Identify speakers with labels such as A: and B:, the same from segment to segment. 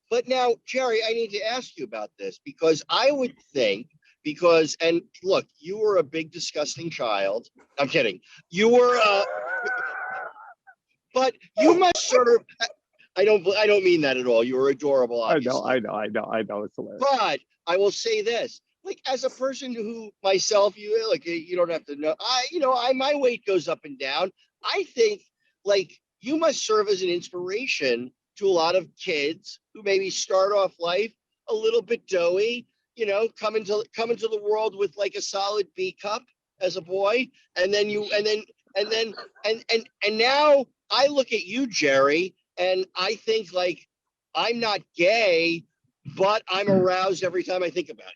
A: But now, Jerry, I need to ask you about this because I would think and look, you were a big disgusting child. I'm kidding. You were but you must sort of I don't mean that at all. You were adorable, obviously.
B: I know. It's hilarious.
A: But I will say this, like as a person who myself, you don't have to know. My weight goes up and down. I think like you must serve as an inspiration to a lot of kids who maybe start off life a little bit doughy, come into the world with like a solid B cup as a boy, and then now I look at you, Jerry, and I think like I'm not gay, but I'm aroused every time I think about you.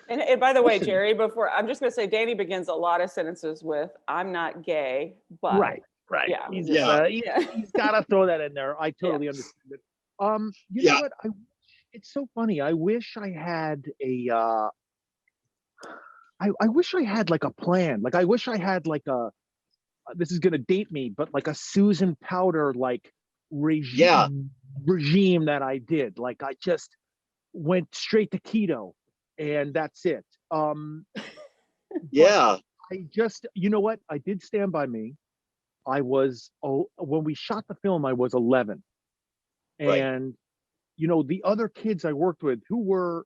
C: And by the way, Jerry, before I'm just going to say, Danny begins a lot of sentences with "I'm not gay," but
B: right.
C: Yeah,
B: he's got to throw that in there. I totally understand it. You know what? It's so funny. I wish I had a. I wish I had like a plan. Like I wish I had like a. This is gonna date me, but like a Susan Powter like regime that I did. Like I just went straight to keto, and that's it.
A: Yeah.
B: I just, you know what? I did Stand By Me. I was when we shot the film, I was 11, and the other kids I worked with who were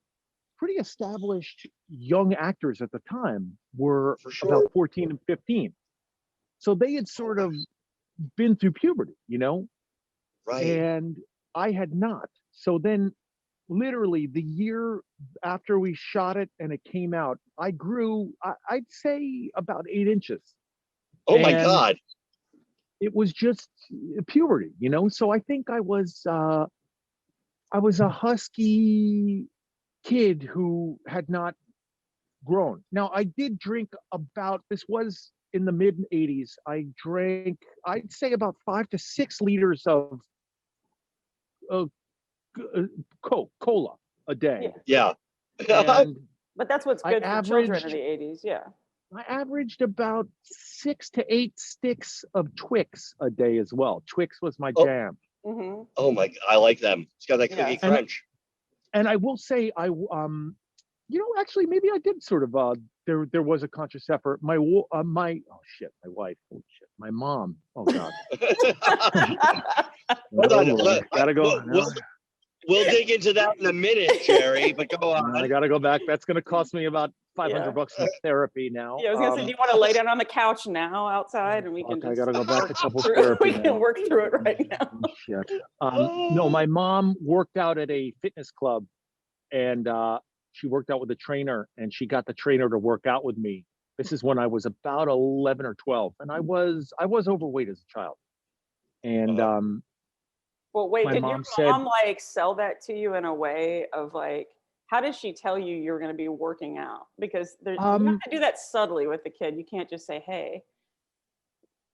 B: pretty established young actors at the time were about 14 and 15. So they had sort of been through puberty,
A: Right.
B: And I had not. So then literally the year after we shot it and it came out, I grew, I'd say about 8 inches.
A: Oh my God.
B: It was just puberty, So I think I was a husky kid who had not grown. Now I did drink this was in the mid 80s. I drank, I'd say about 5 to 6 liters of cola a day.
A: Yeah.
C: But that's what's good for children in the 80s. Yeah.
B: I averaged about 6 to 8 sticks of Twix a day as well. Twix was my jam.
C: Mm-hmm.
A: Oh my God, I like them. It's got that cookie crunch.
B: And I will say, actually, maybe I did sort of. There was a conscious effort. My wife. Holy shit. My mom. Oh God.
A: Hold on.
B: Gotta go.
A: We'll dig into that in a minute, Jerry. But go on.
B: I gotta go back. That's gonna cost me about $500 in therapy now.
C: Yeah, I was gonna say, do you want to lay down on the couch now outside, and we can?
B: I gotta go back to couples therapy.
C: We can work through it right now.
B: Shit. No, my mom worked out at a fitness club, and she worked out with a trainer, and she got the trainer to work out with me. This is when I was about 11 or 12, and I was overweight as a child. And
C: well, wait, did your mom like sell that to you in a way of like, how did she tell you were going to be working out? Because you have to do that subtly with the kid. You can't just say, "Hey,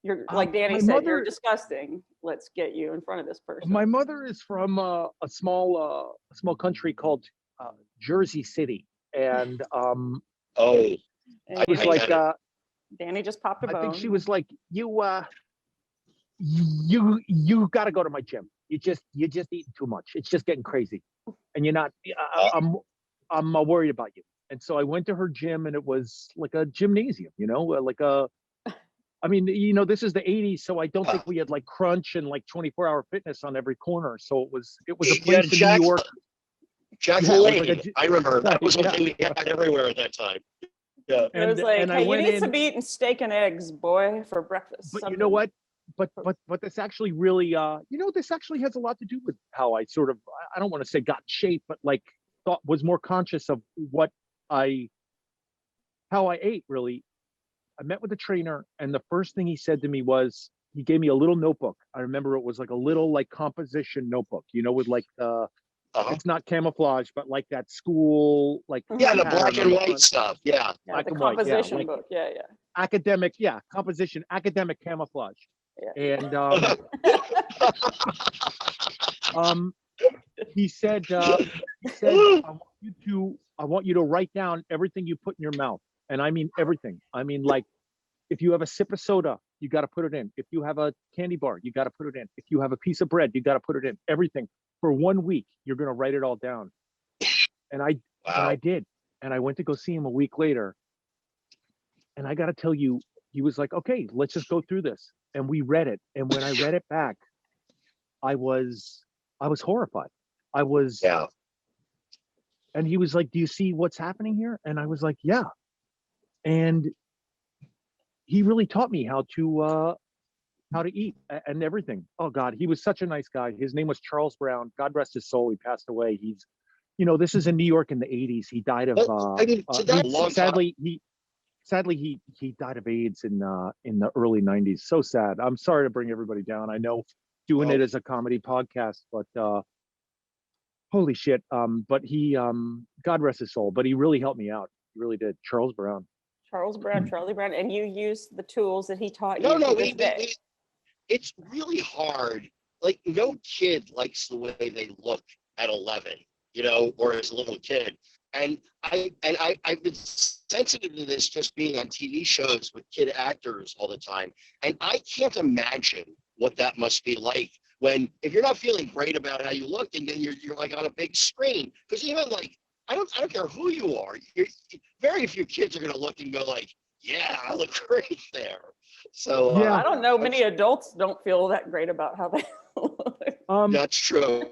C: you're like Danny said, you're disgusting. Let's get you in front of this person."
B: My mother is from a small country called Jersey City, and
A: I
B: was like,
C: Danny just popped a bone.
B: I think she was like, you got to go to my gym. You're just eating too much. It's just getting crazy, and you're not. I'm worried about you. And so I went to her gym, and it was like a gymnasium, like a. I mean, this is the 80s, so I don't think we had like Crunch and like 24-hour fitness on every corner. So it was a place in New York.
A: Jackson Lane. I remember that was something we had everywhere at that time. Yeah.
C: It was like, hey, you need to be eating steak and eggs, boy, for breakfast.
B: But you know what? But this actually really, this actually has a lot to do with how I sort of, I don't want to say got in shape, but like was more conscious of how I ate really. I met with a trainer, and the first thing he said to me was, he gave me a little notebook. I remember it was like a little like composition notebook, with like it's not camouflage, but like that school, like
A: the black and white stuff. Yeah,
C: black and white. Composition book. Yeah.
B: Academic, composition, academic camouflage. Yeah. And he said, I want you to write down everything you put in your mouth, and I mean everything. I mean, like, if you have a sip of soda, you got to put it in. If you have a candy bar, you got to put it in. If you have a piece of bread, you got to put it in. Everything. for 1 week, you're going to write it all down. And I did. And I went to go see him a week later. And I got to tell you, he was like, okay, let's just go through this. And we read it. And when I read it back, I was horrified. And he was like, do you see what's happening here? And I was like, yeah. And he really taught me how to eat and everything. Oh God, he was such a nice guy. His name was Charles Brown. God rest his soul. He passed away. He's, this is in New York in the 80s. He died of sadly he died of AIDS in the early 90s. So sad. I'm sorry to bring everybody down. I know doing it as a comedy podcast, but holy shit. But he God rest his soul, but he really helped me out. He really did. Charlie Brown,
C: and you used the tools that he taught you.
A: No, it's really hard. Like, no kid likes the way they look at 11, or as a little kid. And I've been sensitive to this just being on TV shows with kid actors all the time. And I can't imagine what that must be like if you're not feeling great about how you look, and then you're like on a big screen. Because even like, I don't care who you are. Very few kids are going to look and go like, yeah, I look great there. So
C: I don't know. Many adults don't feel that great about how they look.
A: That's true.